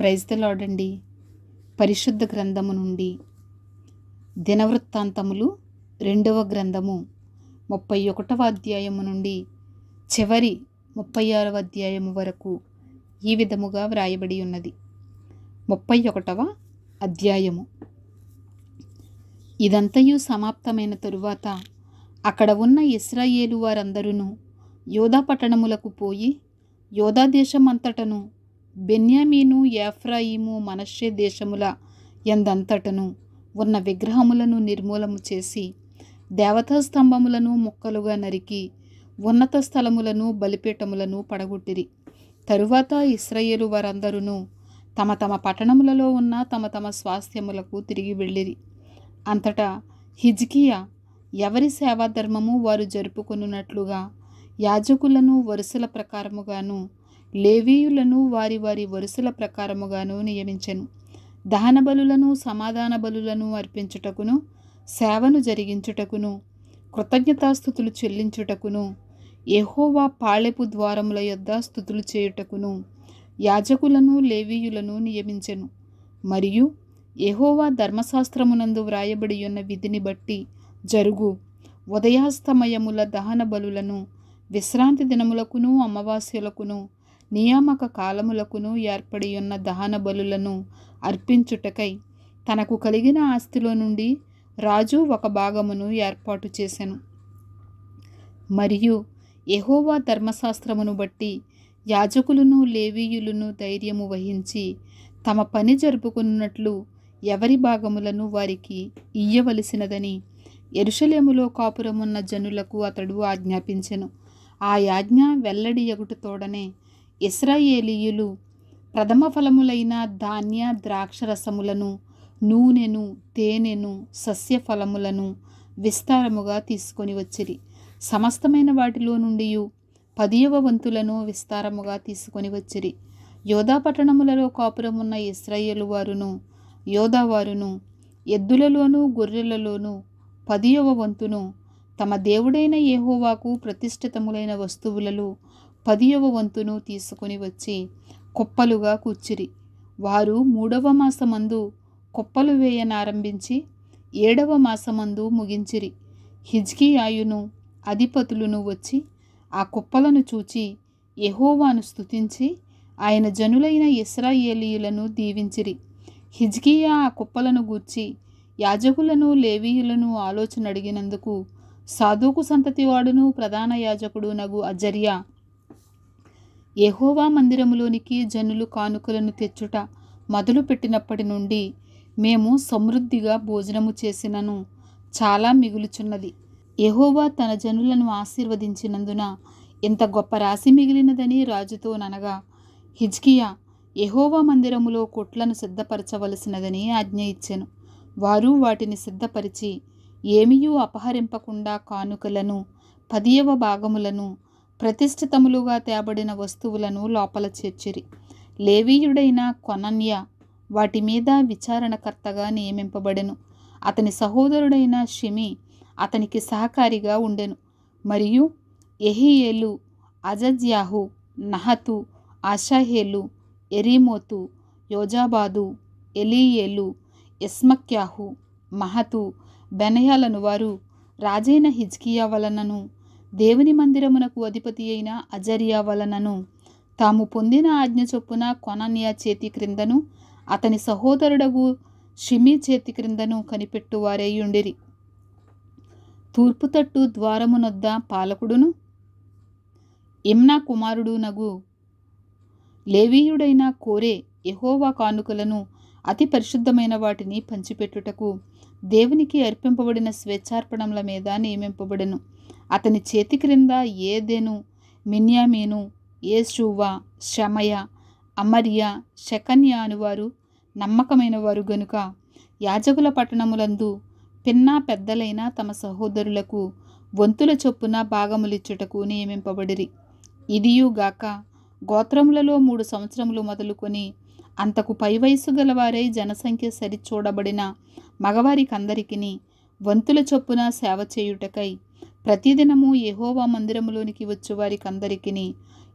Praise the lord అండి. పరిశుద్ధ గ్రంథము నుండి దినవృత్తాంతములు 2వ గ్రంథము 31వ అధ్యాయము నుండి చివరి 36వ అధ్యాయము వరకు ఈ విధముగా వ్రాయబడి ఉన్నది. 31వ అధ్యాయము. ఇదంతయు సమాప్తమైన తరువాత అక్కడ ఉన్న ఇశ్రాయేలు వారందరూ యోధా పట్టణములకు పోయి యోధా దేశమంతటను బెన్యామీను, ఎఫ్రాయిము, మనష్షే దేశముల యందంతటను ఉన్న విగ్రహములను నిర్మూలము చేసి దేవతా స్తంభములను ముక్కలుగా నరికి ఉన్నత స్థలములను బలిపీఠములను పడగొట్టిరి. తరువాత ఇశ్రాయేలు వారందరూ తమ తమ పట్టణములలో ఉన్న తమ తమ స్వాస్థ్యములకు తిరిగి వెళ్ళిరి. అంతటా హిజ్కియా ఎవరి సేవాధర్మము వారు జరుపుకొనున్నట్లుగా యాజకులను వరుసల ప్రకారముగాను లేవీయులను వారి వారి వరుసల ప్రకారముగాను నియమించెను. దహన బలులను సమాధాన బలులను అర్పించుటకును, సేవను జరిగించుటకును, కృతజ్ఞతాస్థుతులు చెల్లించుటకును, యెహోవా పాళెపు ద్వారముల యొద్ద స్తుతులు చేయుటకును యాజకులను లేవీయులను నియమించెను. మరియు యెహోవా ధర్మశాస్త్రమునందు వ్రాయబడి ఉన్న విధిని బట్టి జరుగు ఉదయాస్తమయముల దహన బలులను విశ్రాంతి దినములకును అమావాస్యలకును నియామక కాలములకును ఏర్పడి ఉన్న దహన బలులను అర్పించుటకై తనకు కలిగిన ఆస్తిలో నుండి రాజు ఒక భాగమును ఏర్పాటు చేసెను. మరియు యెహోవా ధర్మశాస్త్రమును బట్టి యాజకులను లేవీయులను ధైర్యము వహించి తమ పని జరుపుకున్నట్లు ఎవరి భాగములను వారికి ఇయ్యవలసినదని యెరూషలేములో కాపురమున్న జనులకు అతడు ఆజ్ఞాపించెను. ఆ ఆజ్ఞ వెల్లడి యగుటతోడనే ఇశ్రాయేలీయులు ప్రథమ ఫలములైన ధాన్య ద్రాక్షరసములను, నూనెను, తేనెను, సస్యఫలములను విస్తారముగా తీసుకొని వచ్చిరి. సమస్తమైన వాటిలో నుండి 10వ వంతులను విస్తారముగా తీసుకొని వచ్చిరి. యోధా పట్టణములలో కాపురమున్న ఇశ్రాయేలు వారును యోధావారును ఎద్దులలోను గొర్రెలలోను 10వ వంతును తమ దేవుడైన యెహోవాకు ప్రతిష్ఠితములైన వస్తువులలో 10వ వంతును తీసుకొని వచ్చి కుప్పలుగా కూర్చిరి. వారు 3వ మాసమందు కుప్పలు వేయనారంభించి 7వ మాసమందు ముగించిరి. హిజ్కియాయును అధిపతులను వచ్చి ఆ కుప్పలను చూచి యెహోవాను స్తుతించి ఆయన జనులైన ఇశ్రాయేలీయులను దీవించిరి. హిజ్కియా ఆ కుప్పలను గూర్చి యాజకులను లేవీయులను ఆలోచన అడిగినందుకు సాదోకు సంతతి వాడును ప్రధాన యాజకుడు నగు అజర్యా యెహోవా మందిరములోనికి జనులు కానుకలను తెచ్చుట మొదలు పెట్టినప్పటి నుండి మేము సమృద్ధిగా భోజనము చేసినను చాలా మిగులుచున్నది. యెహోవా తన జనులను ఆశీర్వదించినందున ఇంత గొప్ప రాశి మిగిలినదని రాజుతో ననగా హిజ్కియా యెహోవా మందిరములో కొట్లను సిద్ధపరచవలసినదని ఆజ్ఞ ఇచ్చెను. వారు వాటిని సిద్ధపరిచి ఏమీయూ అపహరింపకుండా కానుకలను 10వ భాగములను ప్రతిష్ఠితములుగా తేబడిన వస్తువులను లోపల చేర్చిరి. లేవీయుడైన కొనన్య వాటి మీద విచారణకర్తగా నియమింపబడెను. అతని సహోదరుడైన షిమి అతనికి సహకారిగా ఉండెను. మరియు యెహీయేలు, అజజ్యాహు, నహతు, ఆషాహేలు, ఎరీమోతు, యోజాబాదు, ఎలీయేలు, ఇస్మక్యాహు, మహతు, బెనయాలను వారు రాజైన హిజ్కియా వలనను దేవుని మందిరమునకు అధిపతి అయిన అజర్యా వలనను తాము పొందిన ఆజ్ఞ చొప్పున కొనన్య చేతి క్రిందను అతని సహోదరుడగు షిమి చేతి క్రిందను కనిపెట్టువారై ఉండిరి. తూర్పు తట్టు ద్వారమునొద్ద పాలకుడును ఇమ్నా కుమారుడు నగు లేవీయుడైన కోరే యెహోవా కానుకలను అతి పరిశుద్ధమైన వాటిని పంచిపెట్టుటకు దేవునికి అర్పింపబడిన స్వేచ్ఛార్పణముల మీద నియమింపబడెను. అతని చేతి క్రింద ఏదెను, మిన్యామీను, యేషూవ, షమయ, అమర్య, షెకన్య అనువారు నమ్మకమైన వారు గనుక యాజకుల పట్టణములందు పిన్నా పెద్దలైన తమ సహోదరులకు వంతుల చొప్పున భాగములిచ్చుటకు నియమింపబడిరి. ఇదియుగాక గోత్రములలో 3 సంవత్సరములు మొదలుకొని అంతకు పై వయసు గలవారై జనసంఖ్య సరిచూడబడిన మగవారికందరికిని వంతుల చొప్పున సేవ చేయుటకై ప్రతిదినము యెహోవా మందిరములోనికి వచ్చు వారికందరికిని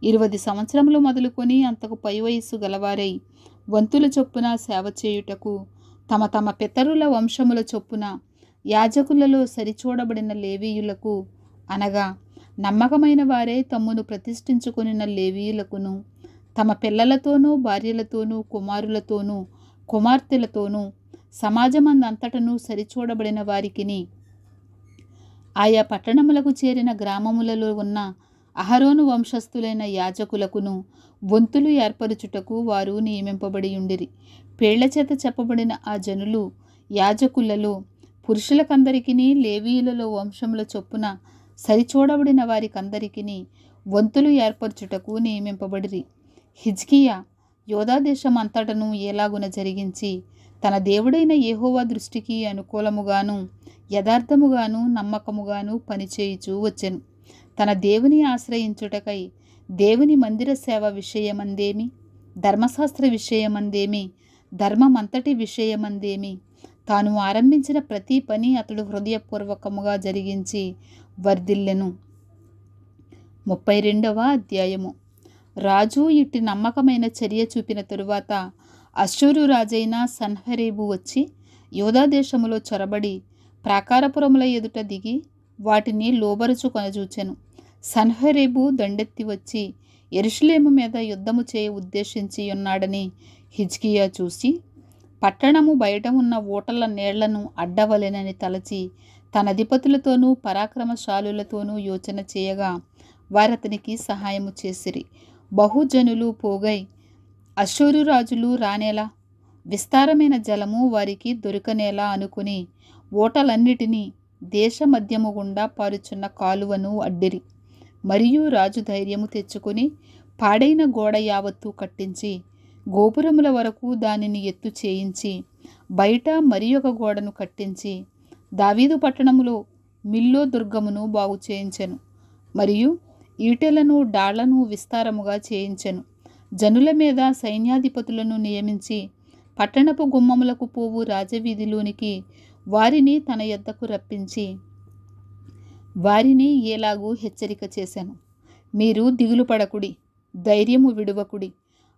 20 సంవత్సరములు మొదలుకొని అంతకు పై వయస్సు గలవారై వంతుల చొప్పున సేవ చేయుటకు తమ తమ పితరుల వంశముల చొప్పున యాజకులలో సరిచూడబడిన లేవీయులకు, అనగా నమ్మకమైన వారే తమ్మును ప్రతిష్ఠించుకొనిన లేవీయులకును, తమ పిల్లలతోనూ భార్యలతోనూ కుమారులతోనూ కుమార్తెలతోనూ సమాజమందంతటను సరిచూడబడిన వారికిని, ఆయా పట్టణములకు చేరిన గ్రామములలో ఉన్న అహరోను వంశస్థులైన యాజకులకును వంతులు ఏర్పరచుటకు వారు నియమింపబడి ఉండిరి. పేళ్లచేత చెప్పబడిన ఆ జనులు యాజకులలో పురుషులకందరికిని, లేవీయులలో వంశముల చొప్పున సరిచూడబడిన వారికందరికిని వంతులు ఏర్పరచుటకు నియమింపబడిరి. హిజ్కియా యోధా దేశం అంతటను ఏలాగున జరిగించి తన దేవుడైన యెహోవా దృష్టికి అనుకూలముగాను యథార్థముగాను నమ్మకముగాను పనిచేయుచూ వచ్చెను. తన దేవుని ఆశ్రయించుటకై దేవుని మందిర సేవ విషయమందేమి, ధర్మశాస్త్ర విషయమందేమి, ధర్మమంతటి విషయమందేమి, తాను ఆరంభించిన ప్రతి పని అతడు హృదయపూర్వకముగా జరిగించి వర్ధిల్లెను. 32వ అధ్యాయము. రాజు ఇట్టి నమ్మకమైన చర్య చూపిన తరువాత అశ్షూరు రాజైన సన్హెరీబు వచ్చి యోధా దేశములో చొరబడి ప్రాకారపురముల ఎదుట దిగి వాటిని లోబరుచు కొనజూచెను. సన్హెరీబు దండెత్తి వచ్చి యెరూషలేము మీద యుద్ధము చేయ ఉద్దేశించి ఉన్నాడని హిజ్కియా చూసి, పట్టణము బయట ఉన్న ఊటల నీళ్లను అడ్డవలెనని తలచి తన అధిపతులతోనూ పరాక్రమశాలులతోనూ యోచన చేయగా వారతనికి సహాయము చేసిరి. బహుజనులు పోగై అశ్షూరు రాజులు రానేలా, విస్తారమైన జలము వారికి దొరకనేలా అనుకుని ఓటలన్నిటినీ దేశ మధ్యము గుండా పారుచున్న కాలువను అడ్డిరి. మరియు రాజు ధైర్యము తెచ్చుకొని పాడైన గోడ యావత్తు కట్టించి గోపురముల వరకు దానిని ఎత్తు చేయించి బయట మరి ఒక గోడను కట్టించి దావీదు పట్టణములో మిల్లో దుర్గమును బాగు చేయించెను. మరియు ఈటెలను డాళ్లను విస్తారముగా చేయించెను. జనుల మీద సైన్యాధిపతులను నియమించి పట్టణపు గుమ్మములకు పోవు రాజవీధిలోనికి వారిని తన యొద్దకు రప్పించి వారిని ఏలాగూ హెచ్చరిక చేశాను. మీరు దిగులు పడకుడి, ధైర్యము విడువకుడి.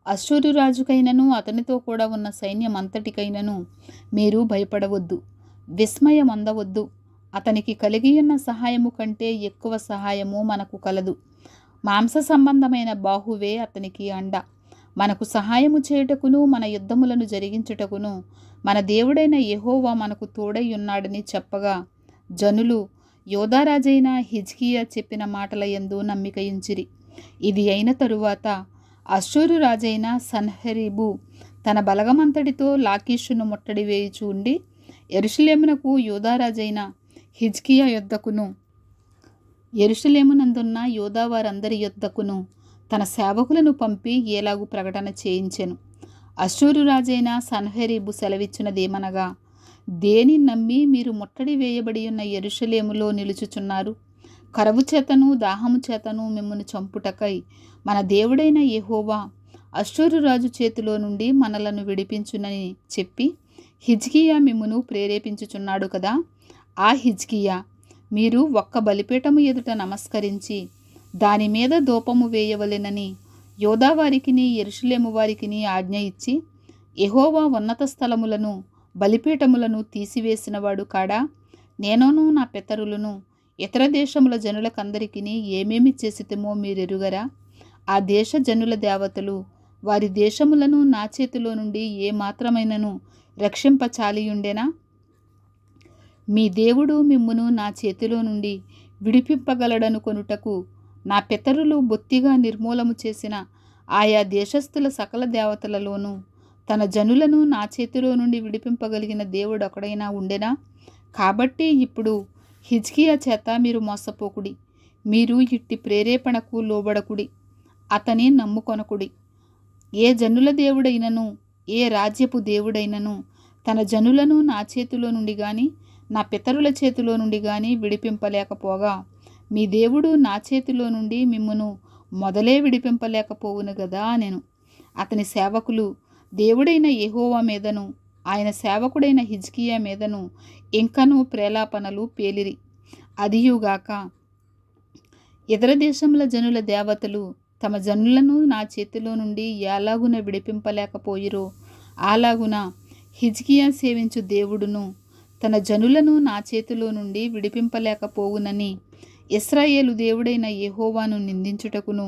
అశ్షూరు రాజుకైనను అతనితో కూడా ఉన్న సైన్యమంతటికైనను మీరు భయపడవద్దు, విస్మయమందవద్దు. అతనికి కలిగియున్న సహాయము కంటే ఎక్కువ సహాయము మనకు కలదు. మాంస సంబంధమైన బాహువే అతనికి అండ. మనకు సహాయము చేయుటకును మన యుద్ధములను జరిగించుటకును మన దేవుడైన యెహోవా మనకు తోడై ఉన్నాడని చెప్పగా జనులు యోధారాజైన హిజ్కియా చెప్పిన మాటల యందు నమ్మికయుంచిరి. ఇది అయిన తరువాత అశ్షూరు రాజైన సన్హెరీబు తన బలగమంతటితో లాకీషును ముట్టడి వేయుచూ ఉండి యెరూషలేమునకు యోధారాజైన హిజ్కియా యొద్దకును యెరూషలేమునందున్న యోధా వారందరి యొద్దకును తన సేవకులను పంపి ఏలాగు ప్రకటన చేయించెను. అశ్షూరు రాజైన సన్హెరీబు సెలవిచ్చినదేమనగా, దేని నమ్మి మీరు ముట్టడి వేయబడి ఉన్న యెరూషలేములో నిలుచుచున్నారు? కరవు చేతను దాహము చేతను మిమ్మును చంపుటకై మన దేవుడైన యెహోవా అశ్షూరు రాజు చేతిలో నుండి మనలను విడిపించునని చెప్పి హిజ్కియా మిమ్మును ప్రేరేపించుచున్నాడు కదా. ఆ హిజ్కియా మీరు ఒక్క బలిపీఠము ఎదుట నమస్కరించి దాని మీద ధూపము వేయవలెనని యోధా వారికిని యెరూషలేము వారికిని ఆజ్ఞ ఇచ్చి యెహోవా ఉన్నత స్థలములను బలిపీఠములను తీసివేసినవాడు కాడా? నేనును నా పితరులను ఇతర దేశముల జనులకందరికీ ఏమేమి చేసితమో మీరెరుగరా? ఆ దేశ జనుల దేవతలు వారి దేశములను నా చేతిలో నుండి ఏ మాత్రమైనను రక్షింపచాలియుండెనా? మీ దేవుడు మిమ్మును నా చేతిలో నుండి విడిపింపగలడనుకొనుటకు నా పితరులు బొత్తిగా నిర్మూలము చేసిన ఆయా దేశస్థుల సకల దేవతలలోనూ తన జనులను నా చేతిలో నుండి విడిపింపగలిగిన దేవుడు ఒకడైనా ఉండెనా? కాబట్టి ఇప్పుడు హిజ్కియా చేత మీరు మోసపోకుడి, మీరు ఇట్టి ప్రేరేపణకు లోబడకుడి, అతని నమ్ముకొనకుడి. ఏ జనుల దేవుడైనను ఏ రాజ్యపు దేవుడైనను తన జనులను నా చేతిలో నుండి గాని నా పితరుల చేతిలో నుండి గాని విడిపింపలేకపోగా మీ దేవుడు నా చేతిలో నుండి మిమ్మును మొదలే విడిపింపలేకపోవును గదా నేను. అతని సేవకులు దేవుడైన యెహోవా మీదను ఆయన సేవకుడైన హిజ్కియా మీదను ఇంకనూ ప్రేలాపనలు పేలిరి. అదియుగాక ఇతర దేశముల జనుల దేవతలు తమ జనులను నా చేతిలో నుండి ఎలాగున విడిపింపలేకపోయిరో అలాగున హిజ్కియా సేవించు దేవుడును తన జనులను నా చేతిలో నుండి విడిపింపలేకపోవునని ఇశ్రాయేలు దేవుడైన యెహోవాను నిందించుటకును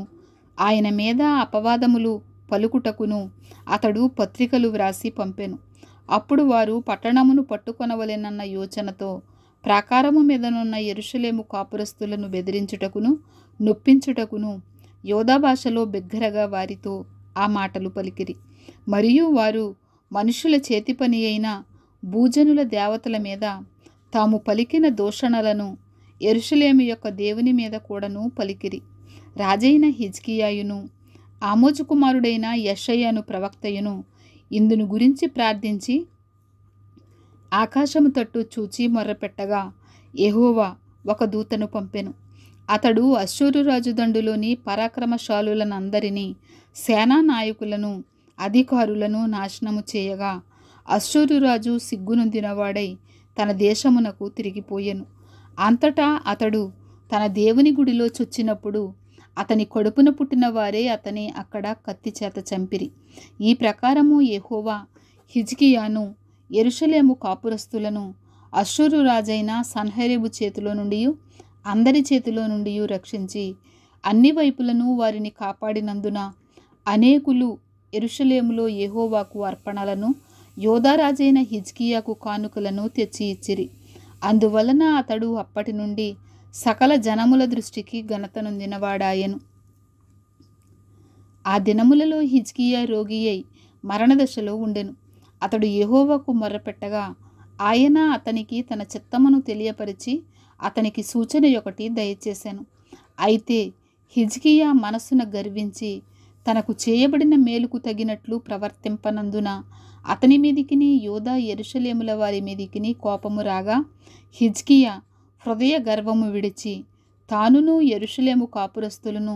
ఆయన మీద అపవాదములు పలుకుటకును అతడు పత్రికలు వ్రాసి పంపెను. అప్పుడు వారు పట్టణమును పట్టుకొనవలెనన్న యోచనతో ప్రాకారము మీదనున్న యెరూషలేము కాపురస్తులను బెదిరించుటకును నొప్పించుటకును యోధా భాషలో బిగ్గరగా వారితో ఆ మాటలు పలికిరి. మరియు వారు మనుషుల చేతి పని అయిన భూజనుల దేవతల మీద తాము పలికిన దూషణలను యెరూషలేము యొక్క దేవుని మీద కూడాను పలికిరి. రాజైన హిజ్కియాయును ఆమోజు కుమారుడైన యెషయాను ప్రవక్తయును ఇందును గురించి ప్రార్థించి ఆకాశము తట్టు చూచి మొర్రపెట్టగా యెహోవా ఒక దూతను పంపెను. అతడు అశ్షూరు రాజు దండులోని పరాక్రమశాలులనందరినీ సేనా నాయకులను అధికారులను నాశనము చేయగా అశ్షూరు రాజు సిగ్గునొందినవాడై తన దేశమునకు తిరిగిపోయెను. అంతటా అతడు తన దేవుని గుడిలో చొచ్చినప్పుడు అతని కడుపున పుట్టిన వారే అతని అక్కడ కత్తి చేత చంపిరి. ఈ ప్రకారము యెహోవా హిజ్కియాను యెరూషలేము కాపురస్తులను అశ్షూరు రాజైన సన్హెరీబు చేతిలో నుండి అందరి చేతిలో నుండి రక్షించి అన్ని వైపులను వారిని కాపాడినందున అనేకులు యెరూషలేములో యెహోవాకు అర్పణలను యోధారాజైన హిజ్కియాకు కానుకలను తెచ్చి ఇచ్చిరి. అందువలన అతడు అప్పటి నుండి సకల జనముల దృష్టికి ఘనత నొందినవాడాయెను. ఆ దినములలో హిజ్కియా రోగి అయి మరణదశలో ఉండెను. అతడు యెహోవాకు మొర్రపెట్టగా ఆయన అతనికి తన చిత్తమును తెలియపరిచి అతనికి సూచన ఒకటి దయచేశాను. అయితే హిజ్కియా మనస్సున గర్వించి తనకు చేయబడిన మేలుకు తగినట్లు ప్రవర్తింపనందున అతని మీదికిని యోధా యెరూషలేముల వారి మీదికిని కోపము రాగా హిజ్కియా హృదయ గర్వము విడిచి తానును యెరూషలేము కాపురస్తులను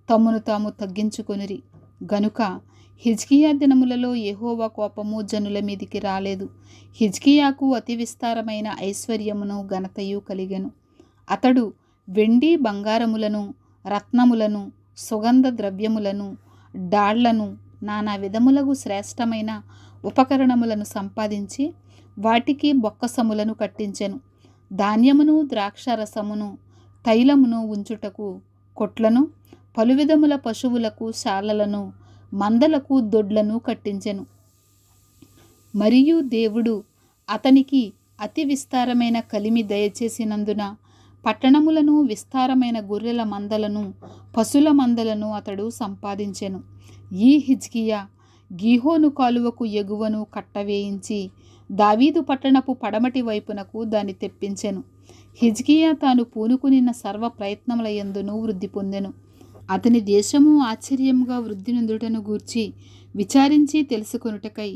తమ్మును తాము తగ్గించుకొనిరి. గనుక హిజ్కియా దినములలో యెహోవా కోపము జనుల మీదికి రాలేదు. హిజ్కియాకు అతి విస్తారమైన ఐశ్వర్యమును ఘనతయు కలిగెను. అతడు వెండి బంగారములను రత్నములను సుగంధ ద్రవ్యములను డాళ్లను నానా విధములకు శ్రేష్టమైన ఉపకరణములను సంపాదించి వాటికి బొక్కసములను కట్టించెను. ధాన్యమును ద్రాక్షరసమును తైలమును ఉంచుటకు కొట్లను పలువిధముల పశువులకు శాలలను మందలకు దొడ్లను కట్టించెను. మరియు దేవుడు అతనికి అతి విస్తారమైన కలిమి దయచేసినందున పట్టణములను విస్తారమైన గొర్రెల మందలను పశుల మందలను అతడు సంపాదించెను. ఈ హిజ్కియా గీహోను కాలువకు ఎగువను కట్టవేయించి దావీదు పట్టణపు పడమటి వైపునకు దాన్ని తెప్పించెను. హిజ్కియా తాను పూనుకునిన్న సర్వ ప్రయత్నముల యందును వృద్ధి పొందెను. అతని దేశము ఆశ్చర్యముగా వృద్ధి నొందుటను గూర్చి విచారించి తెలుసుకొనుటకై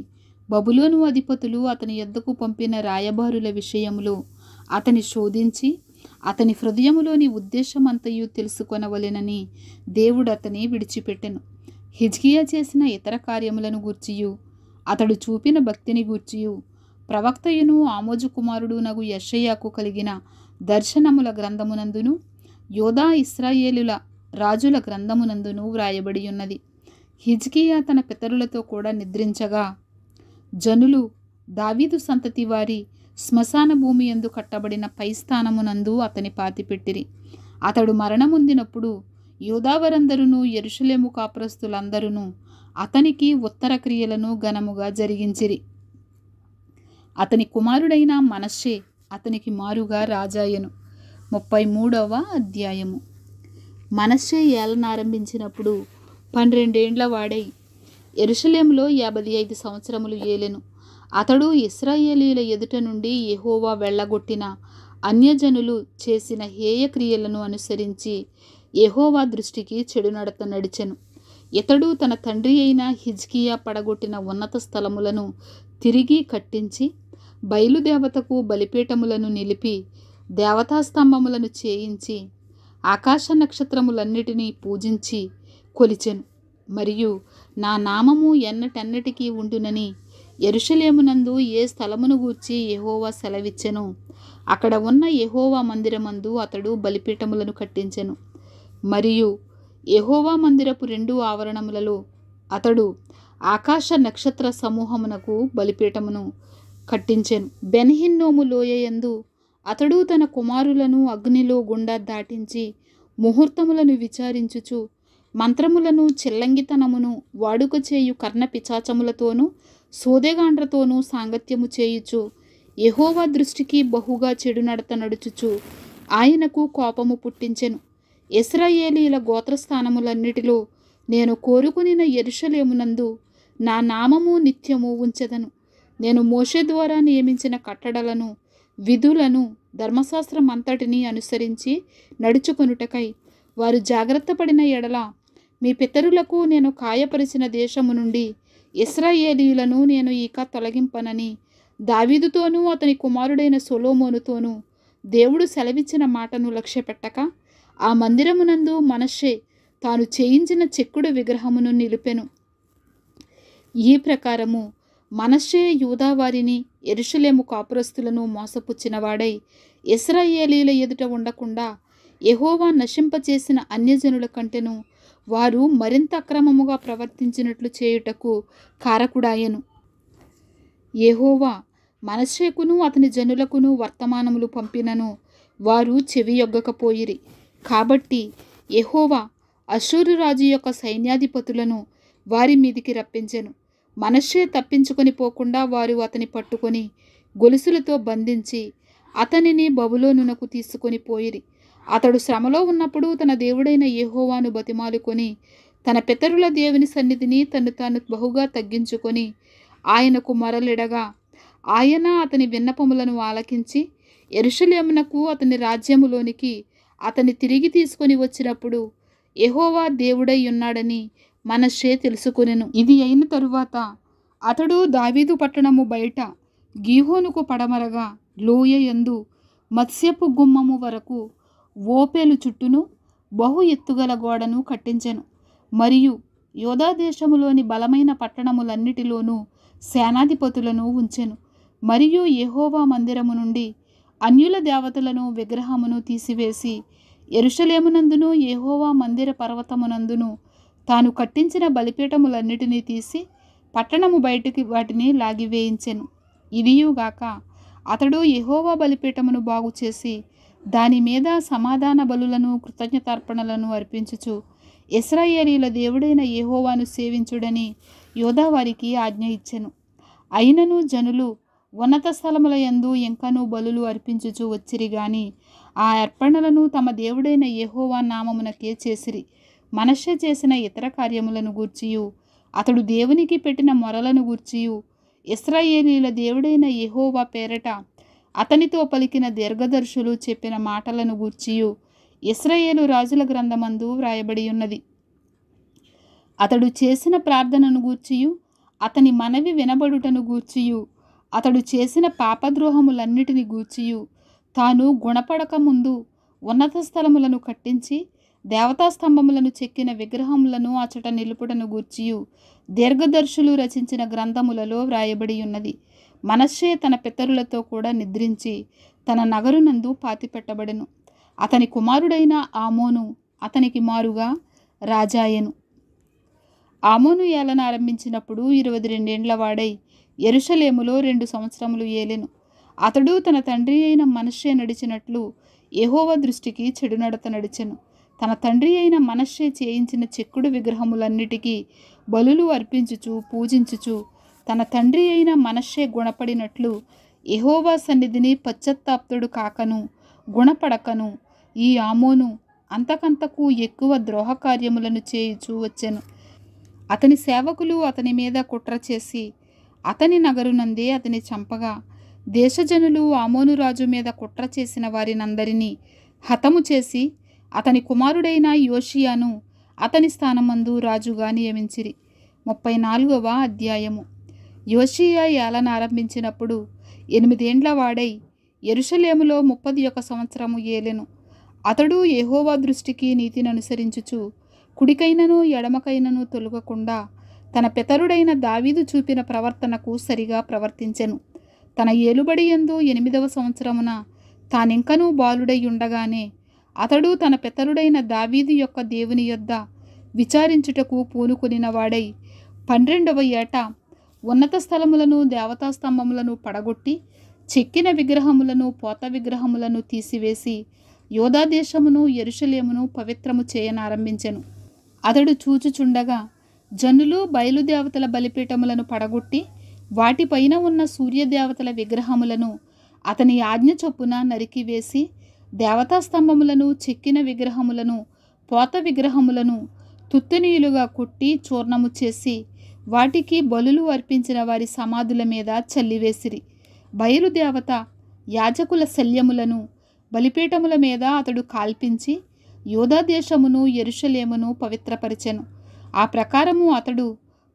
బబులోను అధిపతులు అతని యొద్దకు పంపిన రాయబారుల విషయములో అతని శోధించి అతని హృదయములోని ఉద్దేశమంతయు తెలుసుకొనవలెనని దేవుడు అతని విడిచిపెట్టెను. హిజ్కియా చేసిన ఇతర కార్యములను గూర్చియు అతడు చూపిన భక్తిని గూర్చియు ప్రవక్తయును ఆమోజు కుమారుడునగు యెషయాకు కలిగిన దర్శనముల గ్రంథమునందును యోధా ఇశ్రాయేలుల రాజుల గ్రంథమునందును వ్రాయబడి ఉన్నది. హిజ్కియా తన పితరులతో కూడా నిద్రించగా జనులు దావీదు సంతతి వారి శ్మశాన భూమి యందు కట్టబడిన పై స్థానమునందు అతని పాతిపెట్టిరి. అతడు మరణముందినప్పుడు యోధావరందరును యెరూషలేము కాపురస్తులందరూ అతనికి ఉత్తర క్రియలను ఘనముగా జరిగించిరి. అతని కుమారుడైన మనష్షే అతనికి మారుగా రాజాయెను. 33వ అధ్యాయము. మనష్షే ఏలనారంభించినప్పుడు 12 ఏండ్ల వాడై యెరూషలేములో 55 సంవత్సరములు ఏలెను. అతడు ఇశ్రాయేలీయుల ఎదుట నుండి యెహోవా వెళ్ళగొట్టిన అన్యజనులు చేసిన హేయ క్రియలను అనుసరించి యెహోవా దృష్టికి చెడు నడత నడిచెను. ఇతడు తన తండ్రి అయిన హిజ్కియా పడగొట్టిన ఉన్నత స్థలములను తిరిగి కట్టించి బయలుదేవతకు బలిపీఠములను నిలిపి దేవతాస్తంభములను చేయించి ఆకాశ నక్షత్రములన్నిటినీ పూజించి కొలిచెను. మరియు నా నామము ఎన్నటెన్నటికీ ఉండునని యెరూషలేమునందు ఏ స్థలమును గూర్చి యెహోవా సెలవిచ్చెనో అక్కడ ఉన్న యెహోవా మందిరమందు అతడు బలిపీఠములను కట్టించెను. మరియు యెహోవా మందిరపు 2 ఆవరణములలో అతడు ఆకాశ నక్షత్ర సమూహమునకు బలిపీఠమును కట్టించెను. బెన్హిన్నోము లోయయందు అతడు తన కుమారులను అగ్నిలో గుండా దాటించి ముహూర్తములను విచారించుచు మంత్రములను చిల్లంగితనమును వాడుక చేయు కర్ణ పిచాచములతోనూ సోదెగాండ్రతోనూ సాంగత్యము చేయుచు యెహోవా దృష్టికి బహుగా చెడు నడత నడుచుచు ఆయనకు కోపము పుట్టించెను. ఇశ్రాయేలీల గోత్రస్థానములన్నిటిలో నేను కోరుకునిన యెరూషలేమునందు నా నామము నిత్యము ఉంచెదను. నేను మోషే ద్వారా నియమించిన కట్టడలను విధులను ధర్మశాస్త్రం అంతటిని అనుసరించి నడుచుకొనుటకై వారు జాగ్రత్త పడిన ఎడల మీ పితరులకు నేను కాయపరిచిన దేశము నుండి ఇశ్రాయేలీయులను నేను ఇక తొలగింపనని దావీదుతోనూ అతని కుమారుడైన సొలొమోనుతోనూ దేవుడు సెలవిచ్చిన మాటను లక్ష్యపెట్టక ఆ మందిరమునందు మనష్షే తాను చేయించిన చెక్కుడు విగ్రహమును నిలిపెను. ఈ ప్రకారము మనష్షే యూదావారిని యెరూషలేము కాపురస్తులను మోసపుచ్చినవాడై ఇశ్రాయేలీయుల ఎదుట ఉండకుండా యెహోవా నశింపచేసిన అన్యజనుల కంటెను వారు మరింత అక్రమముగా ప్రవర్తించినట్లు చేయుటకు కారకుడాయెను. యెహోవా మనష్షేకును అతని జనులకును వర్తమానములు పంపినను వారు చెవియొగ్గకపోయిరి. కాబట్టి యెహోవా అష్షూరు రాజు యొక్క సైన్యాధిపతులను వారి మీదికి రప్పించెను. మనష్షే తప్పించుకొని పోకుండా వారు అతని పట్టుకొని గొలుసులతో బంధించి అతనిని బబులోనునకు తీసుకొని పోయిరి. అతడు శ్రమలో ఉన్నప్పుడు తన దేవుడైన యెహోవాను బతిమాలుకొని తన పితరుల దేవుని సన్నిధిని తను తాను బహుగా తగ్గించుకొని ఆయనకు మొరలిడగా ఆయన అతని విన్నపములను ఆలకించి యెరూషలేమునకు అతని రాజ్యములోనికి అతని తిరిగి తీసుకొని వచ్చినప్పుడు యెహోవా దేవుడై ఉన్నాడని మనష్షే తెలుసుకొనెను. ఇది అయిన తరువాత అతడు దావీదు పట్టణము బయట గీహోనుకు పడమరగా లోయ యందు మత్స్యపు గుమ్మము వరకు ఓపేలు చుట్టూను బహు ఎత్తుగల గోడను కట్టించెను. మరియు యోధా దేశములోని బలమైన పట్టణములన్నిటిలోనూ సేనాధిపతులను ఉంచెను. మరియు యెహోవా మందిరము నుండి అన్యుల దేవతలను విగ్రహమును తీసివేసి యెరూషలేమునందును యెహోవా మందిర పర్వతమునందును తాను కట్టించిన బలిపీఠములన్నిటినీ తీసి పట్టణము బయటికి వాటిని లాగివేయించెను. ఇదియుగాక అతడు యెహోవా బలిపీఠమును బాగు చేసి దాని మీద సమాధాన బలులను కృతజ్ఞతార్పణలను అర్పించుచు ఇశ్రాయేలీయుల దేవుడైన యెహోవాను సేవించుడని యోధావారికి ఆజ్ఞ ఇచ్చెను. అయినను జనులు ఉన్నత స్థలముల యందు ఇంకనూ బలులు అర్పించుచు వచ్చిరి గాని ఆ అర్పణలను తమ దేవుడైన యెహోవా నామమునకే చేసిరి. మనష్షే చేసిన ఇతర కార్యములను గూర్చియు అతడు దేవునికి పెట్టిన మొరలను గూర్చియు ఇశ్రాయేలీయుల దేవుడైన యెహోవా పేరట అతనితో పలికిన దీర్ఘదర్శులు చెప్పిన మాటలను గూర్చియు ఇశ్రాయేలు రాజుల గ్రంథమందు వ్రాయబడి ఉన్నది. అతడు చేసిన ప్రార్థనను గూర్చియు అతని మనవి వినబడుటను గూర్చియు అతడు చేసిన పాపద్రోహములన్నిటిని గూర్చియు తాను గుణపడక ముందు ఉన్నత స్థలములను కట్టించి దేవతాస్తంభములను చెక్కిన విగ్రహములను అచట నిలుపుటను గూర్చియు దీర్ఘదర్శులు రచించిన గ్రంథములలో వ్రాయబడి ఉన్నది. మనష్షే తన పితరులతో కూడా నిద్రించి తన నగరునందు పాతిపెట్టబడెను. అతని కుమారుడైన ఆమోను అతనికి మారుగా రాజాయెను. ఆమోను ఏలన ఆరంభించినప్పుడు 22 ఏండ్ల వాడై యెరూషలేములో 2 సంవత్సరములు ఏలెను. అతడు తన తండ్రి అయిన మనష్షే నడిచినట్లు యెహోవా దృష్టికి చెడు నడత నడిచెను. తన తండ్రి అయిన మనష్షే చేయించిన చెక్కుడు విగ్రహములన్నిటికీ బలులు అర్పించుచు పూజించుచు తన తండ్రి అయిన మనష్షే గుణపడినట్లు యెహోవా సన్నిధిని పశ్చాత్తాప్తుడు కాకను గుణపడకను ఈ ఆమోను అంతకంతకు ఎక్కువ ద్రోహ కార్యములను చేయుచూ వచ్చెను. అతని సేవకులు అతని మీద కుట్ర చేసి అతని నగరునందే అతని చంపగా దేశజనులు ఆమోను రాజు మీద కుట్ర చేసిన వారినందరినీ హతము చేసి అతని కుమారుడైన యోషియాను అతని స్థానమందు రాజుగా నియమించిరి. 34వ అధ్యాయము. యోషియా ఏలన ఆరంభించినప్పుడు 8 ఏండ్ల వాడై యెరూషలేములో 31 సంవత్సరము ఏలెను. అతడు యెహోవా దృష్టికి నీతిని అనుసరించుచు కుడికైనను ఎడమకైనను తొలగకుండా తన పితరుడైన దావీదు చూపిన ప్రవర్తనకు సరిగా ప్రవర్తించెను. తన ఏలుబడి యందు 8వ సంవత్సరమున తానింకనూ బాలుడై ఉండగానే అతడు తన పితరుడైన దావీదు యొక్క దేవుని యొద్ద విచారించుటకు పూనుకొనిన వాడై 12వ ఏట ఉన్నత స్థలములను దేవతా స్తంభములను పడగొట్టి చెక్కిన విగ్రహములను పోత విగ్రహములను తీసివేసి యోధా దేశమును యెరూషలేమును పవిత్రము చేయనారంభించెను. అతడు చూచుచుండగా జనులు బయలుదేవతల బలిపీఠములను పడగొట్టి వాటిపైన ఉన్న సూర్యదేవతల విగ్రహములను అతని ఆజ్ఞ చొప్పున నరికివేసి దేవతా స్తంభములను చెక్కిన విగ్రహములను పోత విగ్రహములను తుత్తునీయులుగా కొట్టి చూర్ణము చేసి వాటికి బలులు అర్పించిన వారి సమాధుల మీద చల్లివేసిరి. బయలుదేవత యాజకుల శల్యములను బలిపీఠముల మీద అతడు కాల్పించి యోధా దేశమును యెరూషలేమును పవిత్రపరిచెను. ఆ ప్రకారము అతడు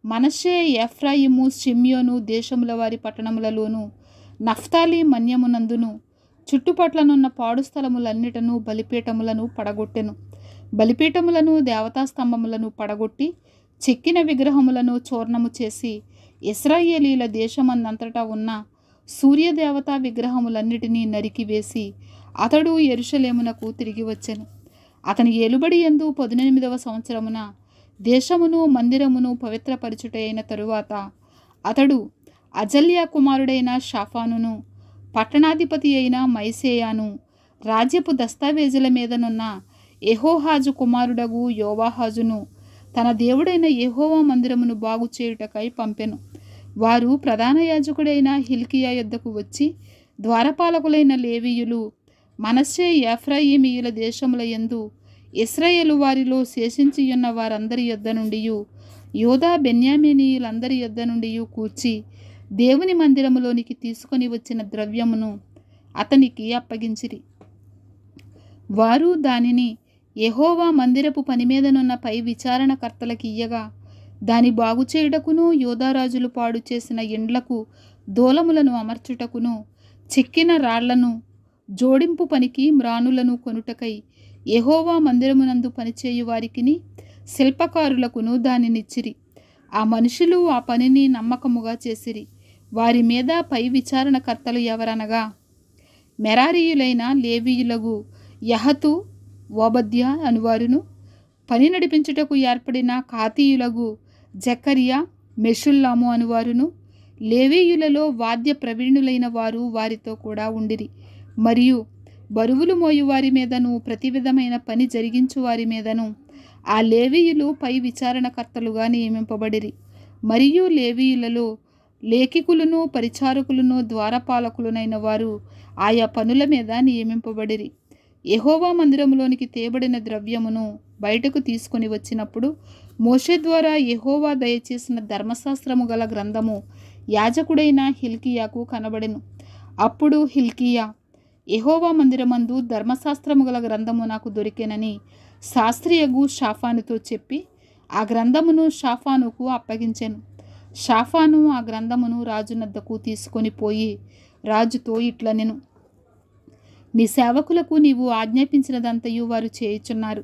మనష్షే, ఎఫ్రాయిము, షిమ్యోను దేశముల వారి పట్టణములలోను నఫ్తాలి మన్యమునందును చుట్టుపట్లనున్న పాడు స్థలములన్నిటను బలిపీఠములను పడగొట్టెను. బలిపీఠములను దేవతా స్తంభములను పడగొట్టి చెక్కిన విగ్రహములను చూర్ణము చేసి ఇశ్రాయేలీల దేశమందంతటా ఉన్న సూర్యదేవతా విగ్రహములన్నిటినీ నరికివేసి అతడు యెరూషలేమునకు తిరిగి వచ్చెను. అతని ఏలుబడి యందు 18వ సంవత్సరమున దేశమును మందిరమును పవిత్రపరచుట అయిన తరువాత అతడు అజల్యా కుమారుడైన షాఫానును పట్టణాధిపతి అయిన మైసేయాను రాజ్యపు దస్తావేజుల మీదనున్న యెహోహాజు కుమారుడగు యోవాహాజును తన దేవుడైన యెహోవా మందిరమును బాగు చేయుటకై పంపెను. వారు ప్రధాన యాజకుడైన హిల్కియా యొద్దకు వచ్చి ద్వారపాలకులైన లేవీయులు మనష్షే, ఎఫ్రాయిమీయుల దేశముల యందు ఇశ్రాయేలు వారిలో శేషించియున్న వారందరి యొద్ద నుండియు యోధా బెన్యామీనీయులందరి యొద్ద నుండియు కూర్చి దేవుని మందిరములోనికి తీసుకొని వచ్చిన ద్రవ్యమును అతనికి అప్పగించిరి. వారు దానిని యెహోవా మందిరపు పని మీదనున్న పై విచారణకర్తలకి ఇయ్యగా దాని బాగుచేయుటకును యోధారాజులు పాడు చేసిన ఇండ్లకు దూలములను అమర్చుటకును చెక్కిన రాళ్లను జోడింపు పనికి మ్రానులను కొనుటకై యెహోవా మందిరమునందు పనిచేయు వారికిని శిల్పకారులకును దానినిచ్చిరి. ఆ మనుషులు ఆ పనిని నమ్మకముగా చేసిరి. వారి మీద పై విచారణకర్తలు ఎవరనగా మెరారీయులైన లేవీయులగు యహతు, ఓబద్యా అనువారును, పని నడిపించుటకు ఏర్పడిన కాతీయులగు జకర్యా, మెషుల్లాము అనువారును, లేవీయులలో వాద్య ప్రవీణులైన వారు వారితో కూడా ఉండిరి. మరియు బరువులు మోయు వారి మీదను ప్రతి విధమైన పని జరిగించు వారి మీదను ఆ లేవీయులు పై విచారణకర్తలుగా నియమింపబడిరి. మరియు లేవీయులలో లేఖికులను, పరిచారకులను, ద్వారపాలకులునైన వారు ఆయా పనుల మీద నియమింపబడిరి. యెహోవా మందిరములోనికి తేబడిన ద్రవ్యమును బయటకు తీసుకొని వచ్చినప్పుడు మోషే ద్వారా యెహోవా దయచేసిన ధర్మశాస్త్రము గల గ్రంథము యాజకుడైన హిల్కియాకు కనబడెను. అప్పుడు హిల్కియా, యెహోవా మందిరమందు ధర్మశాస్త్రము గల గ్రంథము నాకు దొరికెనని శాస్త్రియగు షాఫానుతో చెప్పి ఆ గ్రంథమును షాఫానుకు అప్పగించెను. షాఫాను ఆ గ్రంథమును రాజునద్దకు తీసుకొని పోయి రాజుతో ఇట్లనెను, నీ సేవకులకు నీవు ఆజ్ఞాపించినదంతయు వారు చేయుచున్నారు.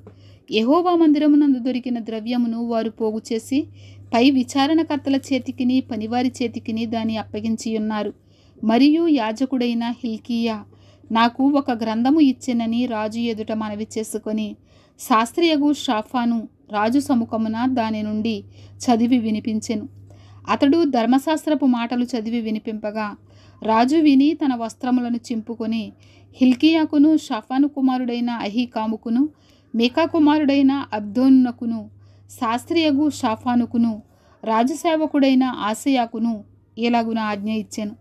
యెహోవా మందిరమునందు దొరికిన ద్రవ్యమును వారు పోగు చేసి పై విచారణకర్తల చేతికిని పనివారి చేతికిని దాన్ని అప్పగించియున్నారు. మరియు యాజకుడైన హిల్కియా నాకు ఒక గ్రంథము ఇచ్చెనని రాజు ఎదుట మనవి చేసుకొని శాస్త్రియగు షాఫాను రాజు సముఖమున దాని నుండి చదివి వినిపించెను. అతడు ధర్మశాస్త్రపు మాటలు చదివి వినిపింపగా రాజు విని తన వస్త్రములను చింపుకొని హిల్కియాకును, షాఫాను కుమారుడైన అహీకాముకును, మీకా కుమారుడైన అబ్దోనుకును, శాస్త్రియగు షాఫానుకును, రాజసేవకుడైన ఆసయాకును ఇలాగున ఆజ్ఞ ఇచ్చెను,